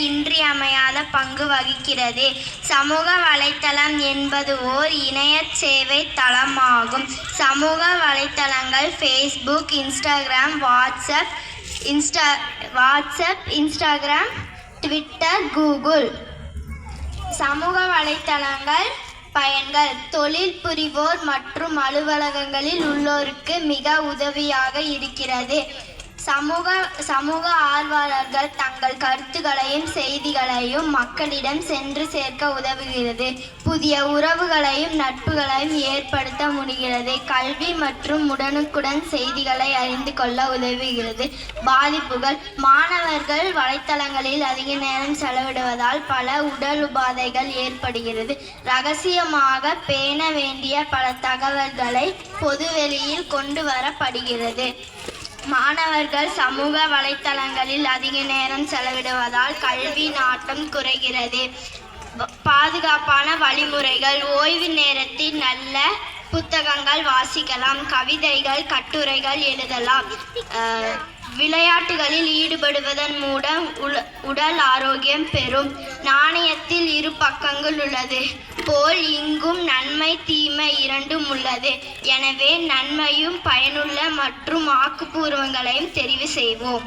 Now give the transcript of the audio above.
இன்றியமையாத பங்கு வகிக்கிறது. சமூக வலைத்தளம் என்பது ஓர் இணைய சேவை தளமாகும். சமூக வலைத்தளங்கள் Facebook, Instagram, WhatsApp, Instagram, Twitter, Google. சமூக வலைத்தளங்கள் பயன்கள்: தொழில் புரிவோர் மற்றும் அலுவலகங்களில் உள்ளோருக்கு மிக உதவியாக இருக்கிறது. சமூக ஆர்வலர்கள் தங்கள் கருத்துக்களையும் செய்திகளையும் மக்களிடம் சென்று சேர்க்க உதவுகிறது. புதிய உறவுகளையும் நட்புகளையும் ஏற்படுத்த முடிகிறது. கல்வி மற்றும் உடனுக்குடன் செய்திகளை அறிந்து கொள்ள உதவுகிறது. பாதிப்புகள்: மாணவர்கள் வலைத்தளங்களில் அதிக நேரம் செலவிடுவதால் பல உடல் உபாதைகள் ஏற்படுகிறது. இரகசியமாக பேண வேண்டிய பல தகவல்களை பொதுவெளியில் கொண்டு வரப்படுகிறது. மாணவர்கள் சமூக வலைத்தளங்களில் அதிக நேரம் செலவிடுவதால் கல்வி நாட்டம் குறைகிறது. பாதுகாப்பான வழிமுறைகள்: ஓய்வு நேரத்தில் நல்ல புத்தகங்கள் வாசிக்கலாம், கவிதைகள், கட்டுரைகள் எழுதலாம். விளையாட்டுகளில் ஈடுபடுவதன் மூலம் உடல் ஆரோக்கியம் பெறும். நாணயத்தில் இரு பக்கங்கள் உள்ளது போல் இங்கும் நன்மை தீமை இரண்டும் உள்ளது. எனவே நன்மையும் பயனுள்ள மற்றும் ஆக்கப்பூர்வங்களையும் தெரிவு செய்வோம்.